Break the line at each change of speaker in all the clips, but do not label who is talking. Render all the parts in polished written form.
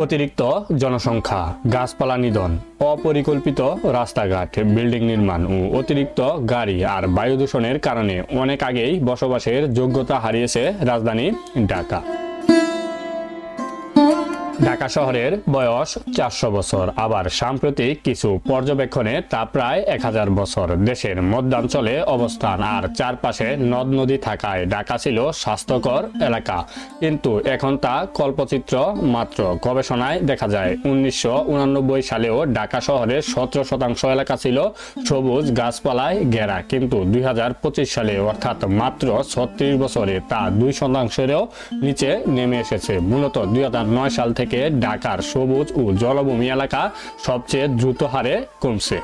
অতিরিক্ত জনসংখ্যা, গাছপালা নিধন, অপরিকল্পিত রাস্তাঘাট, বিল্ডিং নির্মাণ ও অতিরিক্ত গাড়ি আর বায়ু দূষণের কারণে অনেক আগেই বসবাসের যোগ্যতা হারিয়েছে রাজধানী ঢাকা। ঢাকা শহরের বয়স 400 বছর, আবার সাম্প্রতিক কিছু পর্যবেক্ষণে তা প্রায় 1000 বছর। দেশের মধ্যাঞ্চলে অবস্থান আর চারপাশে নদ নদী থাকায় ঢাকা ছিল স্বাস্থ্যকর এলাকা, কিন্তু এখন তা কল্পচিত্র মাত্র। গবেষণায় দেখা যায় 1989 সালেও ঢাকা শহরের 17% এলাকা ছিল সবুজ গাছপালায় ঘেরা, কিন্তু 2025 সালে অর্থাৎ মাত্র 36 বছরে তা 2%-এরও নিচে নেমে এসেছে। মূলত 2009 সাল থেকে ঢাকার সবুজ ও জলভূমি এলাকা সবচেয়ে দ্রুত হারে কমছে।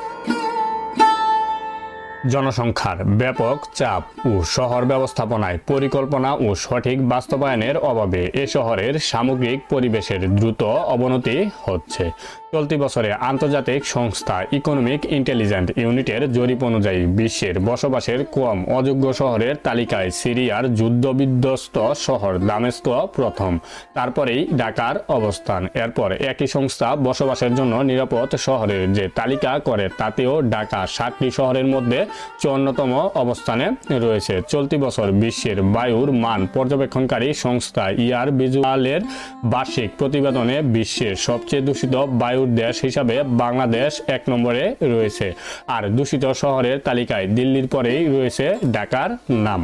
জনসংখ্যার ব্যাপক চাপ ও শহর ব্যবস্থাপনায় পরিকল্পনা ও সঠিক বাস্তবায়নের অভাবে এ শহরের সামগ্রিক পরিবেশের দ্রুত অবনতি হচ্ছে। চলতি বছরে আন্তর্জাতিক সংস্থা ইকোনমিক ইন্টেলিজেন্স ইউনিটের জরিপ অনুযায়ী বিশ্বের বসবাসের কম অযোগ্য শহরের তালিকায় সিরিয়ার যুদ্ধবিধ্বস্ত শহর দামেস্ক প্রথম, তারপরেই ঢাকার অবস্থান। এরপর একই সংস্থা বসবাসের জন্য নিরাপদ শহরের যে তালিকা করে তাতেও ঢাকা 7টি শহরের মধ্যে 54তম অবস্থানে রয়েছে। চলতি বছর বিশ্বের বায়ুর মান পর্যবেক্ষণকারী সংস্থা এয়ার ভিজুয়ালের বার্ষিক প্রতিবেদনে বিশ্বের সবচেয়ে দূষিত বায়ুর দেশ হিসাবে বাংলাদেশ 1 নম্বরে রয়েছে, আর দূষিত শহরের তালিকায় দিল্লির পরেই রয়েছে ঢাকার নাম।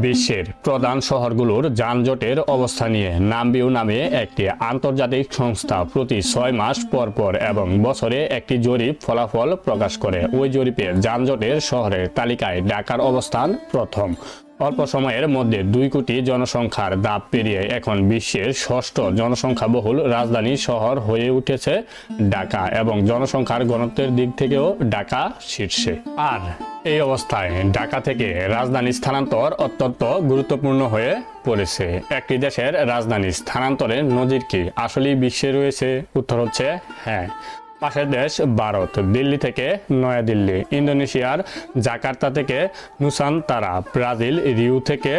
বিশ্বের প্রধান শহরগুলোর যানজটের অবস্থা নিয়ে নামবিউ নামে একটি আন্তর্জাতিক সংস্থা প্রতি 6 মাস পর পর এবং বছরে একটি জরিপ ফলাফল প্রকাশ করে। ওই জরিপে যানজটের শহরের তালিকায় ঢাকার অবস্থান প্রথম। অল্প সময়ের মধ্যে 2 কোটি জনসংখ্যার ধাপ পেরিয়ে এখন বিশ্বের 6ষ্ঠ জনসংখ্যাবহুল রাজধানী শহর হয়ে উঠেছে ঢাকা, এবং জনসংখ্যার ঘনত্বের দিক থেকেও ঢাকা শীর্ষে। আর এই অবস্থায় ঢাকা থেকে রাজধানী স্থানান্তর অত্যন্ত গুরুত্বপূর্ণ হয়ে পড়েছে। একটি দেশের রাজধানী স্থানান্তরের নজির কি আসলেই বিশ্বে রয়েছে? উত্তর হচ্ছে হ্যাঁ। পাশের দেশ ভারত, দিল্লি থেকে নয়াদিল্লি, ইন্দোনেশিয়ার জাকার্তা থেকে নুসান্তারা, ব্রাজিল রিউ থেকে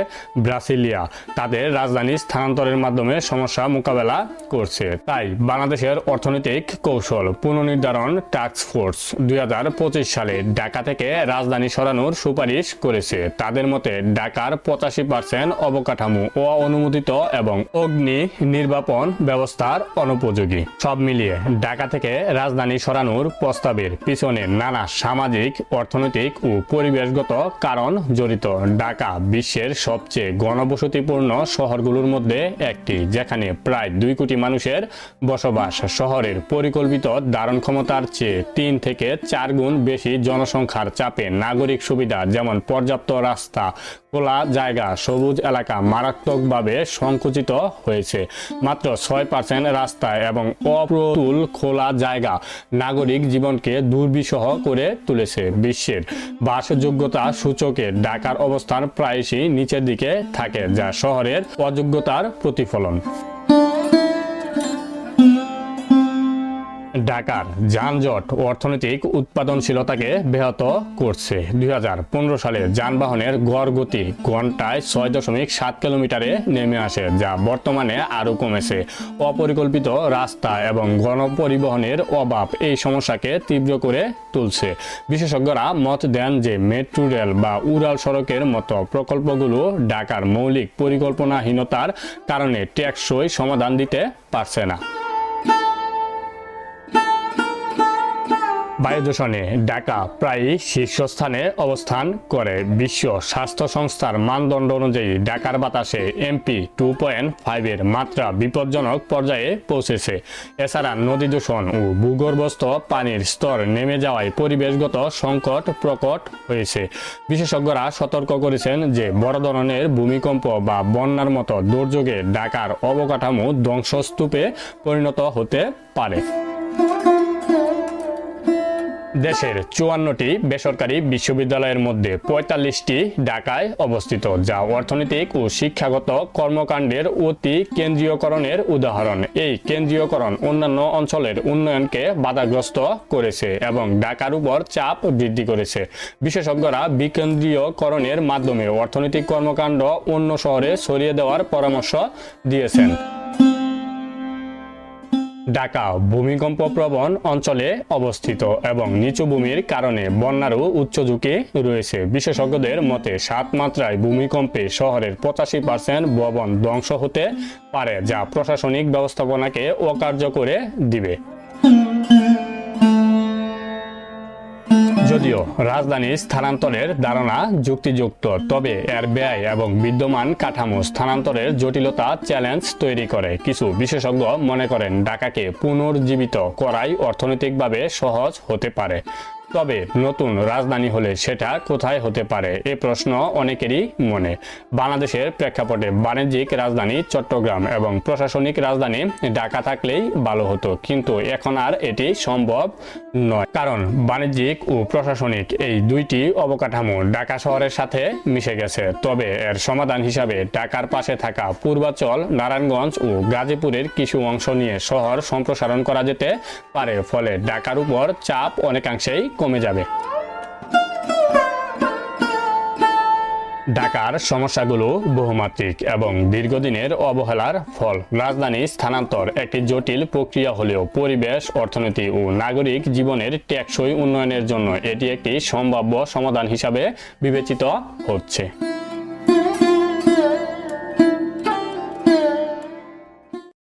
ব্রাসিলিয়া তাদের রাজধানী স্থানান্তরের মাধ্যমে সমস্যা মোকাবেলা করছে। তাই বাংলাদেশের অর্থনৈতিক কৌশল পুনর্নির্ধারণ টাস্ক ফোর্স 2025 সালে ঢাকা থেকে রাজধানী সরানোর সুপারিশ করেছে। তাদের মতে ঢাকার 85% অবকাঠামো অননুমোদিত এবং অগ্নি নির্বাপন ব্যবস্থার অনুপযোগী। সব মিলিয়ে ঢাকা থেকে রাজধানী সরানোর প্রস্তাবের পিছনে নানা সামাজিক, অর্থনৈতিক ও পরিবেশগত কারণ জড়িত। ঢাকা বিশ্বের সবচেয়ে ঘনবসতিপূর্ণ শহরগুলোর মধ্যে একটি, যেখানে প্রায় 2 কোটি মানুষের বসবাস। শহরের পরিকল্পিত ধারণ ক্ষমতার চেয়ে 3 থেকে 4 গুণ বেশি জনসংখ্যার চাপে নাগরিক সুবিধা যেমন পর্যাপ্ত রাস্তা, খোলা জায়গা, সবুজ এলাকা মারাত্মকভাবে সংকুচিত হয়েছে। মাত্র 6% রাস্তা এবং অপ্রতুল খোলা জায়গা নাগরিক জীবনকে দুর্বিষহ করে তুলেছে। বিশ্বের বাসযোগ্যতা সূচকে ঢাকার অবস্থান প্রায়শই নিচের দিকে থাকে, যা শহরের অযোগ্যতার প্রতিফলন। ঢাকার যানজট অর্থনৈতিক উৎপাদনশীলতাকে ব্যাহত করছে। 2015 সালে যানবাহনের গড় গতি ঘন্টায় 6.7 কিলোমিটারে নেমে আসে, যা বর্তমানে আরও কমেছে। অপরিকল্পিত রাস্তা এবং গণপরিবহনের অভাব এই সমস্যাকে তীব্র করে তুলছে। বিশেষজ্ঞরা মত দেন যে মেট্রো রেল বা উড়াল সড়কের মতো প্রকল্পগুলো ঢাকার মৌলিক পরিকল্পনাহীনতার কারণে টেকসই সমাধান দিতে পারছে না। বায়ু দূষণে ঢাকা প্রায়ই শীর্ষস্থানে অবস্থান করে। বিশ্ব স্বাস্থ্য সংস্থার মানদণ্ড অনুযায়ী ঢাকার বাতাসে MP 2.5 এর মাত্রা বিপজ্জনক পর্যায়ে পৌঁছেছে। এছাড়া নদী দূষণ ও ভূগর্ভস্থ পানির স্তর নেমে যাওয়ায় পরিবেশগত সংকট প্রকট হয়েছে। বিশেষজ্ঞরা সতর্ক করেছেন যে বড় ধরনের ভূমিকম্প বা বন্যার মতো দুর্যোগে ঢাকার অবকাঠামো ধ্বংসস্তূপে পরিণত হতে পারে। দেশের 54টি বেসরকারি বিশ্ববিদ্যালয়ের মধ্যে 45টি ঢাকায় অবস্থিত, যা অর্থনৈতিক ও শিক্ষাগত কর্মকাণ্ডের অতি কেন্দ্রীয়করণের উদাহরণ। এই কেন্দ্রীয়করণ অন্যান্য অঞ্চলের উন্নয়নকে বাধাগ্রস্ত করেছে এবং ঢাকার উপর চাপ বৃদ্ধি করেছে। বিশেষজ্ঞরা বিকেন্দ্রীয়করণের মাধ্যমে অর্থনৈতিক কর্মকাণ্ড অন্য শহরে ছড়িয়ে দেওয়ার পরামর্শ দিয়েছেন। ঢাকা ভূমিকম্প প্রবণ অঞ্চলে অবস্থিত এবং নিচু ভূমির কারণে বন্যারও উচ্চ ঝুঁকি রয়েছে। বিশেষজ্ঞদের মতে 7 মাত্রায় ভূমিকম্পে শহরের 85% ভবন ধ্বংস হতে পারে, যা প্রশাসনিক ব্যবস্থাপনাকে অকার্যকর করে দিবে। যদিও রাজধানী স্থানান্তরের ধারণা যুক্তিযুক্ত, তবে এর ব্যয় এবং বিদ্যমান কাঠামো স্থানান্তরের জটিলতা চ্যালেঞ্জ তৈরি করে। কিছু বিশেষজ্ঞ মনে করেন ঢাকাকে পুনর্জীবিত করাই অর্থনৈতিকভাবে সহজ হতে পারে। তবে নতুন রাজধানী হলে সেটা কোথায় হতে পারে, এ প্রশ্ন অনেকেরই মনে। বাংলাদেশের প্রেক্ষাপটে বাণিজ্যিক রাজধানী চট্টগ্রাম এবং প্রশাসনিক রাজধানী ঢাকা থাকলেই ভালো হতো, কিন্তু এখন আর এটি সম্ভব নয়, কারণ বাণিজ্যিক ও প্রশাসনিক এই দুইটি অবকাঠামো ঢাকা শহরের সাথে মিশে গেছে। তবে এর সমাধান হিসাবে ঢাকার পাশে থাকা পূর্বাঞ্চল, নারায়ণগঞ্জ ও গাজীপুরের কিছু অংশ নিয়ে শহর সম্প্রসারণ করা যেতে পারে, ফলে ঢাকার উপর চাপ অনেকাংশেই কমে যাবে। ঢাকার সমস্যাগুলো বহুমাত্রিক এবং দীর্ঘদিনের অবহেলার ফল। রাজধানী স্থানান্তর একটি জটিল প্রক্রিয়া হলেও পরিবেশ, অর্থনীতি ও নাগরিক জীবনের টেকসই উন্নয়নের জন্য এটি একটি সম্ভাব্য সমাধান হিসাবে বিবেচিত হচ্ছে।